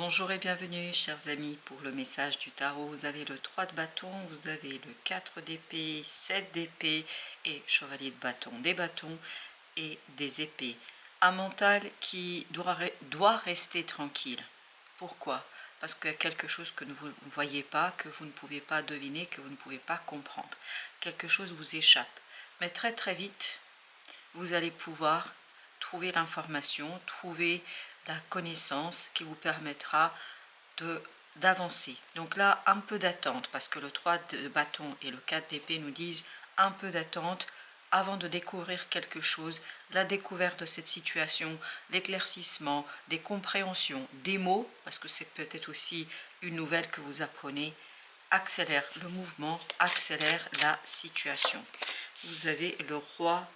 Bonjour et bienvenue chers amis pour le message du tarot. Vous avez le 3 de bâton, vous avez le 4 d'épée, 7 d'épée et chevalier de bâton. Des bâtons et des épées. Un mental qui doit rester tranquille. Pourquoi? Parce qu'il y a quelque chose que vous ne voyez pas, que vous ne pouvez pas deviner, que vous ne pouvez pas comprendre. Quelque chose vous échappe. Mais très très vite, vous allez pouvoir trouver l'information, trouver la connaissance qui vous permettra d'avancer. Donc là, un peu d'attente, parce que le 3 de bâton et le 4 d'épée nous disent un peu d'attente avant de découvrir quelque chose, la découverte de cette situation, l'éclaircissement, des compréhensions, des mots, parce que c'est peut-être aussi une nouvelle que vous apprenez, accélère le mouvement, accélère la situation. Vous avez le roi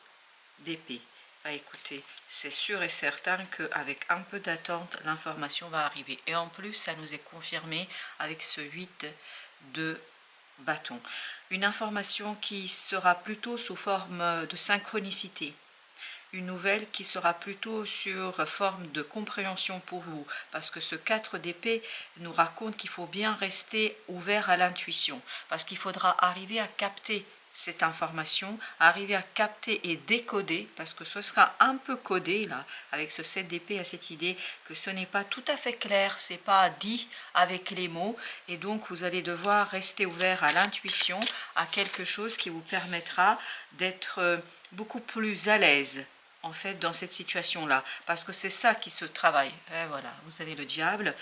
d'épée. Bah écoutez, c'est sûr et certain qu'avec un peu d'attente, l'information va arriver. Et en plus, ça nous est confirmé avec ce 8 de bâton. Une information qui sera plutôt sous forme de synchronicité. Une nouvelle qui sera plutôt sur forme de compréhension pour vous. Parce que ce 4 d'épée nous raconte qu'il faut bien rester ouvert à l'intuition. Parce qu'il faudra arriver à capter cette information, arriver à capter et décoder, parce que ce sera un peu codé là, avec ce 7 d'épée, à cette idée que ce n'est pas tout à fait clair, c'est pas dit avec les mots, et donc vous allez devoir rester ouvert à l'intuition, à quelque chose qui vous permettra d'être beaucoup plus à l'aise en fait dans cette situation là, parce que c'est ça qui se travaille. Et voilà, vous avez le diable,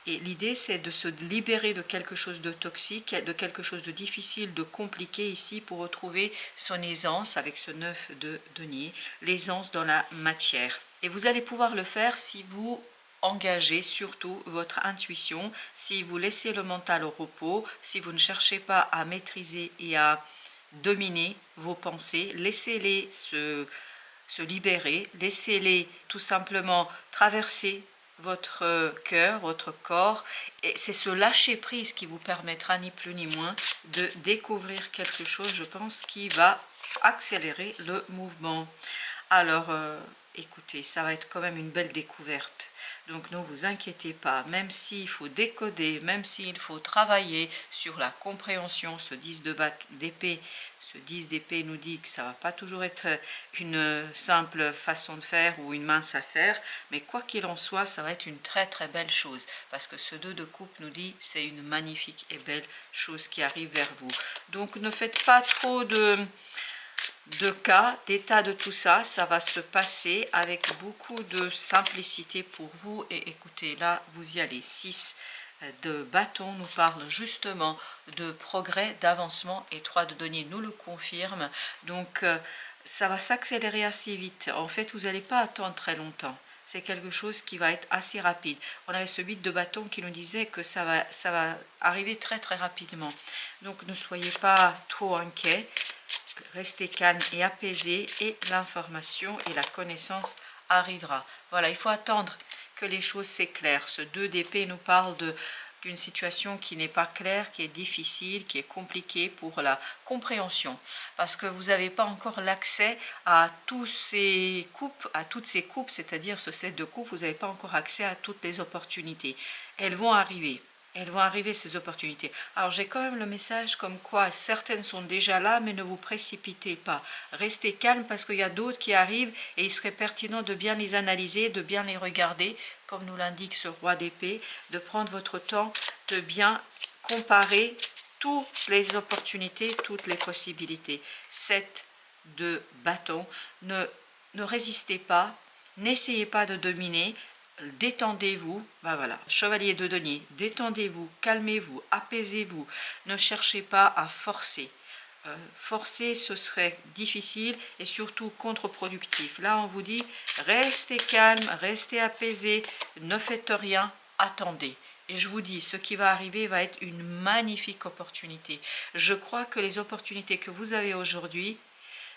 et l'idée c'est de se libérer de quelque chose de toxique, de quelque chose de difficile, de compliqué ici, pour retrouver son aisance avec ce 9 de denier, l'aisance dans la matière. Et vous allez pouvoir le faire si vous engagez surtout votre intuition, si vous laissez le mental au repos, si vous ne cherchez pas à maîtriser et à dominer vos pensées, laissez-les se libérer, laissez-les tout simplement traverser votre cœur, votre corps, et c'est ce lâcher prise qui vous permettra ni plus ni moins de découvrir quelque chose, je pense, qui va accélérer le mouvement. Alors, écoutez, ça va être quand même une belle découverte. Donc ne vous inquiétez pas, même s'il faut décoder, même s'il faut travailler sur la compréhension, ce 10 d'épée, ce 10 d'épée nous dit que ça ne va pas toujours être une simple façon de faire ou une mince affaire, mais quoi qu'il en soit, ça va être une très très belle chose, parce que ce 2 de coupe nous dit c'est une magnifique et belle chose qui arrive vers vous. Donc ne faites pas trop de cas, d'état de tout ça, ça va se passer avec beaucoup de simplicité pour vous. Et écoutez, là, vous y allez. 6 de bâton nous parle justement de progrès, d'avancement, et 3 de denier nous le confirme. Donc, ça va s'accélérer assez vite. En fait, vous n'allez pas attendre très longtemps. C'est quelque chose qui va être assez rapide. On avait ce 8 de bâton qui nous disait que ça va arriver très très rapidement. Donc, ne soyez pas trop inquiets. Restez calme et apaisé, et l'information et la connaissance arrivera. Voilà, il faut attendre que les choses s'éclairent. Ce 2 d'épée nous parle d'une situation qui n'est pas claire, qui est difficile, qui est compliquée pour la compréhension, parce que vous n'avez pas encore l'accès à toutes ces coupes, c'est-à-dire ce 7 de coupe, vous n'avez pas encore accès à toutes les opportunités. Elles vont arriver. Elles vont arriver, ces opportunités. Alors j'ai quand même le message comme quoi certaines sont déjà là, mais ne vous précipitez pas. Restez calme, parce qu'il y a d'autres qui arrivent, et il serait pertinent de bien les analyser, de bien les regarder, comme nous l'indique ce roi d'épée, de prendre votre temps, de bien comparer toutes les opportunités, toutes les possibilités. 7 de bâton, ne résistez pas, n'essayez pas de dominer. Détendez-vous, ben voilà, chevalier de denier, détendez-vous, calmez-vous, apaisez-vous, ne cherchez pas à forcer. Forcer, ce serait difficile et surtout contre-productif. Là, on vous dit, restez calme, restez apaisé, ne faites rien, attendez. Et je vous dis, ce qui va arriver va être une magnifique opportunité. Je crois que les opportunités que vous avez aujourd'hui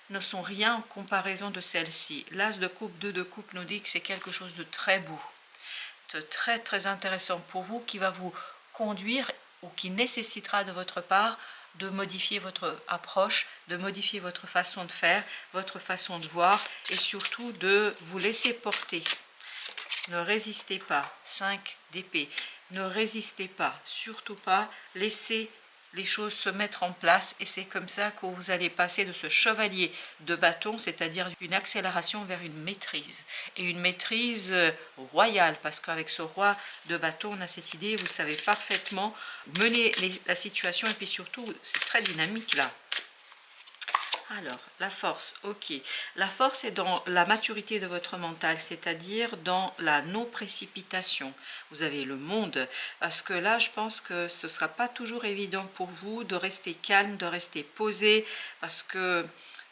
ne sont rien en comparaison de celle-ci. L'As de coupe, 2 de coupe nous dit que c'est quelque chose de très beau, de très très intéressant pour vous, qui va vous conduire, ou qui nécessitera de votre part de modifier votre approche, de modifier votre façon de faire, votre façon de voir, et surtout de vous laisser porter. Ne résistez pas. 5 d'épée. Ne résistez pas, surtout pas, laissez les choses se mettre en place et c'est comme ça que vous allez passer de ce chevalier de bâton, c'est-à-dire une accélération vers une maîtrise. Et une maîtrise royale, parce qu'avec ce roi de bâton, on a cette idée, vous savez parfaitement mener la situation et puis surtout, c'est très dynamique là. Alors, la force, ok. La force est dans la maturité de votre mental, c'est-à-dire dans la non-précipitation. Vous avez le monde, parce que là, je pense que ce ne sera pas toujours évident pour vous de rester calme, de rester posé, parce que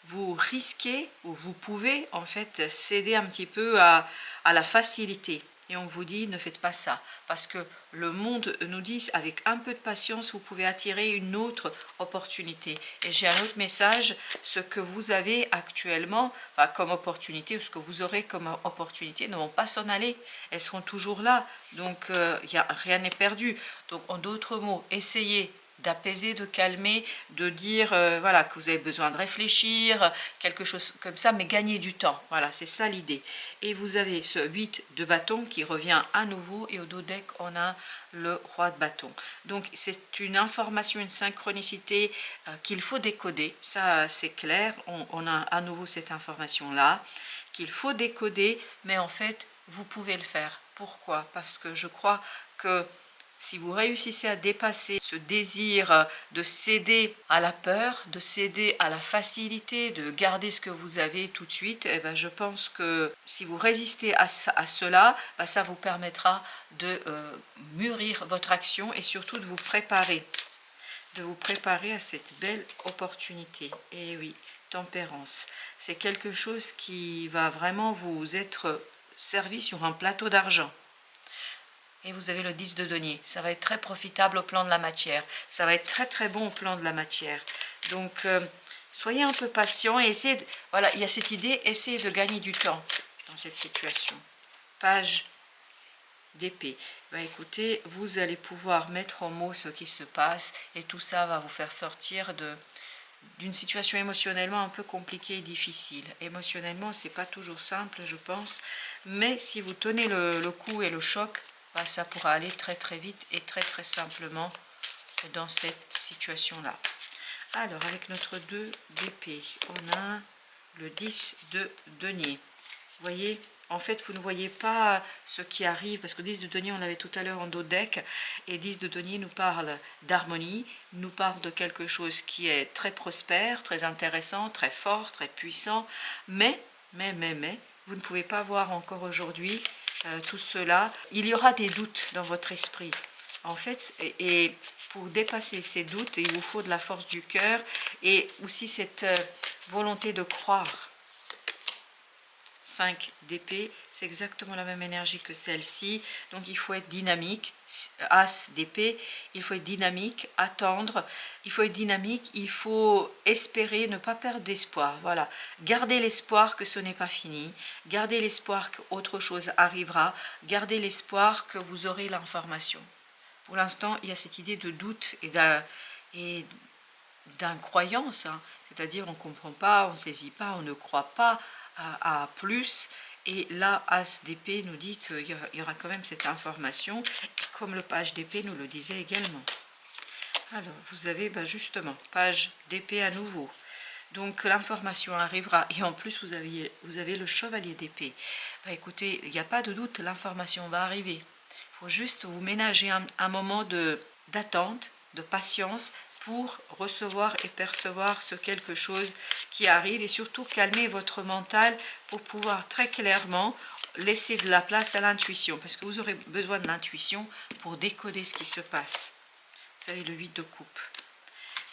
vous risquez, ou vous pouvez en fait céder un petit peu à la facilité. Et on vous dit, ne faites pas ça, parce que le monde nous dit, avec un peu de patience, vous pouvez attirer une autre opportunité. Et j'ai un autre message, ce que vous avez actuellement comme opportunité, ou ce que vous aurez comme opportunité, ne vont pas s'en aller. Elles seront toujours là, donc rien n'est perdu. Donc en d'autres mots, essayez d'apaiser, de calmer, de dire voilà, que vous avez besoin de réfléchir, quelque chose comme ça, mais gagner du temps. Voilà, c'est ça l'idée. Et vous avez ce 8 de bâton qui revient à nouveau, et au dos deck, on a le roi de bâton. Donc c'est une information, une synchronicité qu'il faut décoder, ça c'est clair, on a à nouveau cette information-là, qu'il faut décoder, mais en fait, vous pouvez le faire. Pourquoi? Parce que je crois que si vous réussissez à dépasser ce désir de céder à la peur, de céder à la facilité, de garder ce que vous avez tout de suite, eh ben je pense que si vous résistez à cela, ben ça vous permettra de mûrir votre action et surtout de vous préparer à cette belle opportunité. Et oui, tempérance, c'est quelque chose qui va vraiment vous être servi sur un plateau d'argent. Et vous avez le 10 de denier. Ça va être très profitable au plan de la matière. Ça va être très très bon au plan de la matière. Donc, soyez un peu patient et essayez de... Voilà, il y a cette idée, essayez de gagner du temps dans cette situation. Page d'épée. Ben, écoutez, vous allez pouvoir mettre en mots ce qui se passe et tout ça va vous faire sortir d'une situation émotionnellement un peu compliquée et difficile. Émotionnellement, c'est pas toujours simple, je pense, mais si vous tenez le coup et le choc, bah, ça pourra aller très très vite et très très simplement dans cette situation-là. Alors, avec notre 2 d'épée, on a le 10 de denier. Vous voyez, en fait, vous ne voyez pas ce qui arrive, parce que 10 de denier, on l'avait tout à l'heure en dos deck, et 10 de denier nous parle d'harmonie, nous parle de quelque chose qui est très prospère, très intéressant, très fort, très puissant, mais, vous ne pouvez pas voir encore aujourd'hui tout cela. Il y aura des doutes dans votre esprit. En fait, et pour dépasser ces doutes, il vous faut de la force du cœur et aussi cette volonté de croire. 5 d'épée, c'est exactement la même énergie que celle-ci, donc il faut être dynamique. As d'épée, il faut être dynamique, attendre, il faut être dynamique, il faut espérer, ne pas perdre d'espoir. Voilà, gardez l'espoir que ce n'est pas fini, gardez l'espoir qu'autre chose arrivera, gardez l'espoir que vous aurez l'information. Pour l'instant, il y a cette idée de doute et d'incroyance, hein. C'est-à-dire on ne comprend pas, on ne saisit pas, on ne croit pas à plus. Et là, As d'épée nous dit qu'il y aura quand même cette information, comme le page d'épée nous le disait également. Alors, vous avez justement, page d'épée à nouveau. Donc, l'information arrivera. Et en plus, vous avez le chevalier d'épée. Écoutez, il n'y a pas de doute, l'information va arriver. Il faut juste vous ménager un moment d'attente, de patience, pour recevoir et percevoir ce quelque chose qui arrive et surtout calmer votre mental pour pouvoir très clairement laisser de la place à l'intuition, parce que vous aurez besoin de l'intuition pour décoder ce qui se passe. Vous avez le 8 de coupe.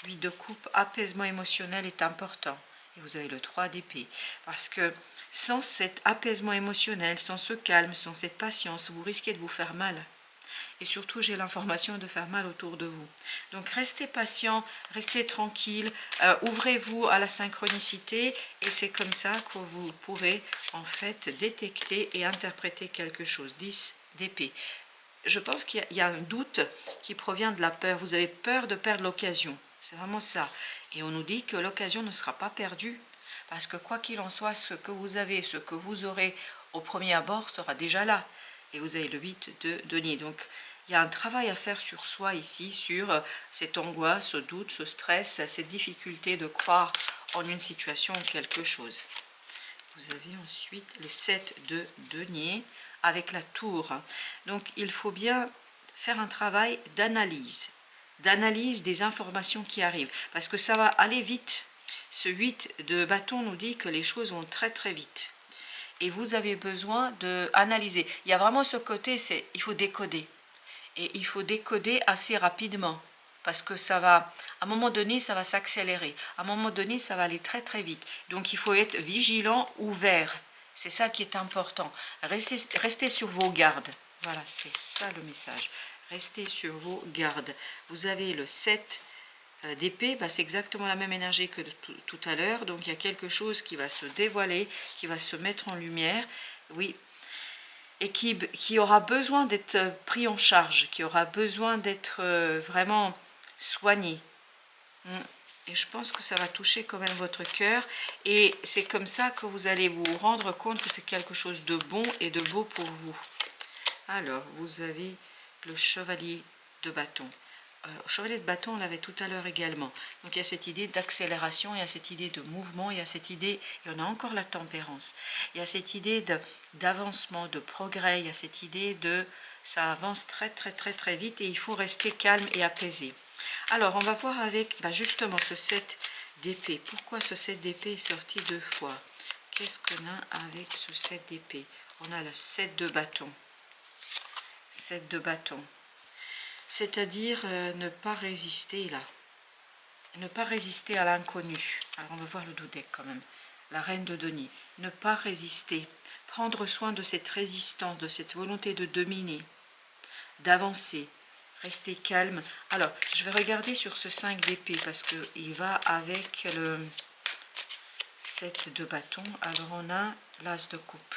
8 de coupe, apaisement émotionnel est important. Et vous avez le 3 d'épée. Parce que sans cet apaisement émotionnel, sans ce calme, sans cette patience, vous risquez de vous faire mal. Et surtout, j'ai l'information de faire mal autour de vous. Donc, restez patient, restez tranquille, ouvrez-vous à la synchronicité et c'est comme ça que vous pourrez en fait détecter et interpréter quelque chose. 10 d'épée. Je pense qu'il y a un doute qui provient de la peur. Vous avez peur de perdre l'occasion. C'est vraiment ça. Et on nous dit que l'occasion ne sera pas perdue. Parce que quoi qu'il en soit, ce que vous avez, ce que vous aurez au premier abord sera déjà là. Et vous avez le 8 de denier. Donc, Il y a un travail à faire sur soi ici, sur cette angoisse, ce doute, ce stress, cette difficulté de croire en une situation ou quelque chose. Vous avez ensuite le 7 de denier avec la tour. Donc il faut bien faire un travail d'analyse des informations qui arrivent, parce que ça va aller vite. Ce 8 de bâton nous dit que les choses vont très très vite. Et vous avez besoin d'analyser. Il y a vraiment ce côté, il faut décoder. Et il faut décoder assez rapidement. Parce que ça va, à un moment donné, ça va s'accélérer. À un moment donné, ça va aller très très vite. Donc il faut être vigilant, ouvert. C'est ça qui est important. Restez sur vos gardes. Voilà, c'est ça le message. Restez sur vos gardes. Vous avez le 7 d'épée, bah, c'est exactement la même énergie que tout à l'heure. Donc il y a quelque chose qui va se dévoiler, qui va se mettre en lumière. Oui, et qui aura besoin d'être pris en charge, qui aura besoin d'être vraiment soigné. Et je pense que ça va toucher quand même votre cœur. Et c'est comme ça que vous allez vous rendre compte que c'est quelque chose de bon et de beau pour vous. Alors, vous avez le chevalier de bâton. Chevalier de bâton, on l'avait tout à l'heure également. Donc il y a cette idée d'accélération, il y a cette idée de mouvement, il y a cette idée, il y en a encore la tempérance. Il y a cette idée d'avancement, de progrès, il y a cette idée de ça avance très très très très vite et il faut rester calme et apaisé. Alors on va voir avec justement ce 7 d'épée. Pourquoi ce 7 d'épée est sorti 2 fois? Qu'est-ce qu'on a avec ce 7 d'épée? On a le 7 de bâton. 7 de bâton. C'est-à-dire ne pas résister là. Ne pas résister à l'inconnu. Alors on va voir le Doudek quand même. La reine de denier. Ne pas résister. Prendre soin de cette résistance, de cette volonté de dominer, d'avancer. Rester calme. Alors, je vais regarder sur ce 5 d'épée parce qu'il va avec le 7 de bâton. Alors on a l'as de coupe.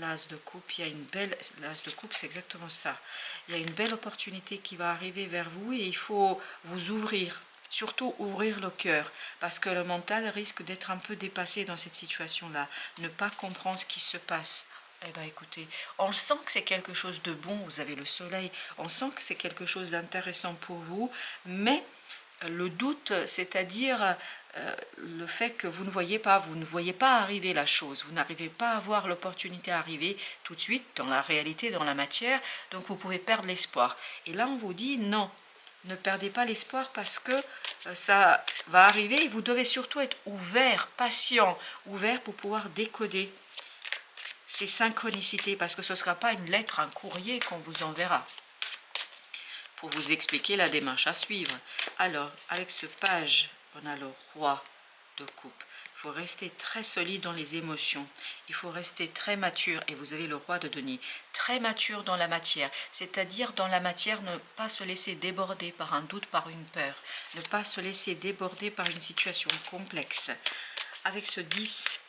L'as de coupe, il y a une belle... L'as de coupe, c'est exactement ça. Il y a une belle opportunité qui va arriver vers vous et il faut vous ouvrir. Surtout ouvrir le cœur, parce que le mental risque d'être un peu dépassé dans cette situation-là. Ne pas comprendre ce qui se passe. Eh bien écoutez, on sent que c'est quelque chose de bon, vous avez le soleil, on sent que c'est quelque chose d'intéressant pour vous, mais le doute, c'est-à-dire le fait que vous ne voyez pas arriver la chose, vous n'arrivez pas à voir l'opportunité arriver tout de suite dans la réalité, dans la matière, donc vous pouvez perdre l'espoir. Et là, on vous dit non, ne perdez pas l'espoir parce que ça va arriver et vous devez surtout être ouvert, patient, ouvert pour pouvoir décoder ces synchronicités parce que ce ne sera pas une lettre, un courrier qu'on vous enverra pour vous expliquer la démarche à suivre. Alors, avec ce page, on a le roi de coupe. Il faut rester très solide dans les émotions. Il faut rester très mature. Et vous avez le roi de denier. Très mature dans la matière. C'est-à-dire dans la matière, ne pas se laisser déborder par un doute, par une peur. Ne pas se laisser déborder par une situation complexe. Avec ce 10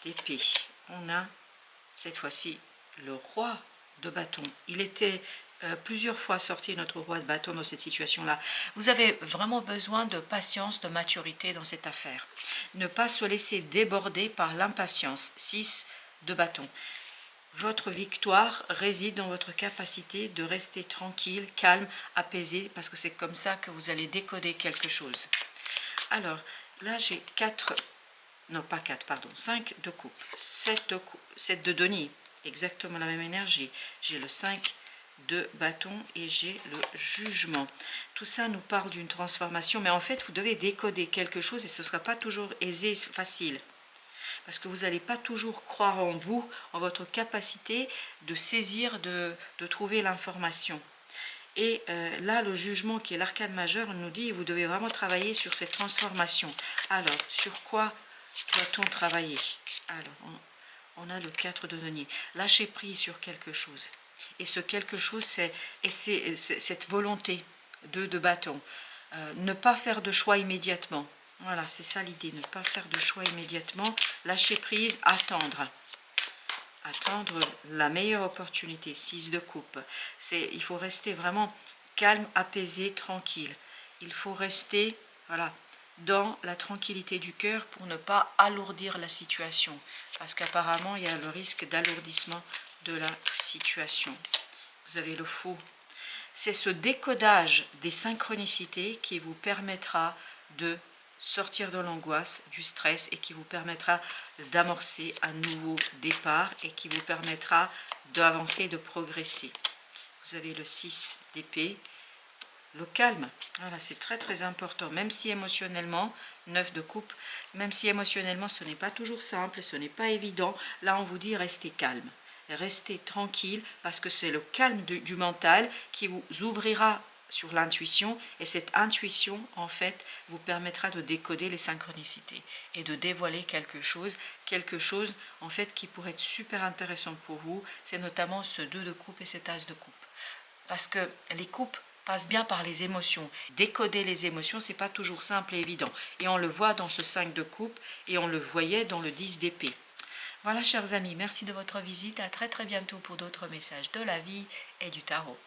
d'épée, on a cette fois-ci le roi de bâton. Il était plusieurs fois sorti notre roi de bâton dans cette situation-là. Vous avez vraiment besoin de patience, de maturité dans cette affaire. Ne pas se laisser déborder par l'impatience. 6 de bâton. Votre victoire réside dans votre capacité de rester tranquille, calme, apaisé, parce que c'est comme ça que vous allez décoder quelque chose. Alors, là j'ai 4, non pas 4, pardon, 5 de coupe, 7 de denier, exactement la même énergie. J'ai le 5 de bâton et j'ai le jugement. Tout ça nous parle d'une transformation, mais en fait vous devez décoder quelque chose et ce ne sera pas toujours aisé, facile. Parce que vous n'allez pas toujours croire en vous, en votre capacité de saisir, de trouver l'information. Et là, le jugement qui est l'arcane majeur nous dit, vous devez vraiment travailler sur cette transformation. Alors, sur quoi doit-on travailler? Alors, on a le 4 de denier. Lâcher prise sur quelque chose. Et ce quelque chose, c'est cette volonté de bâton. Ne pas faire de choix immédiatement. Voilà, c'est ça l'idée. Ne pas faire de choix immédiatement. Lâcher prise, attendre. Attendre la meilleure opportunité. 6 de coupe. Il faut rester vraiment calme, apaisé, tranquille. Il faut rester dans la tranquillité du cœur pour ne pas alourdir la situation. Parce qu'apparemment, il y a le risque d'alourdissement de la situation. Vous avez le fou. c'est ce décodage des synchronicités qui vous permettra de sortir de l'angoisse, du stress et qui vous permettra d'amorcer un nouveau départ et qui vous permettra d'avancer, de progresser. Vous avez le 6 d'épée, le calme. Voilà, c'est très important, même si émotionnellement, 9 de coupe, même si émotionnellement ce n'est pas toujours simple, ce n'est pas évident, là on vous dit restez calme. Restez tranquille parce que c'est le calme du mental qui vous ouvrira sur l'intuition et cette intuition en fait vous permettra de décoder les synchronicités et de dévoiler quelque chose en fait qui pourrait être super intéressant pour vous. C'est notamment ce 2 de coupe et cet as de coupe parce que les coupes passent bien par les émotions. Décoder les émotions, c'est pas toujours simple et évident et on le voit dans ce 5 de coupe et on le voyait dans le 10 d'épée. Voilà chers amis, merci de votre visite, à très bientôt pour d'autres messages de la vie et du tarot.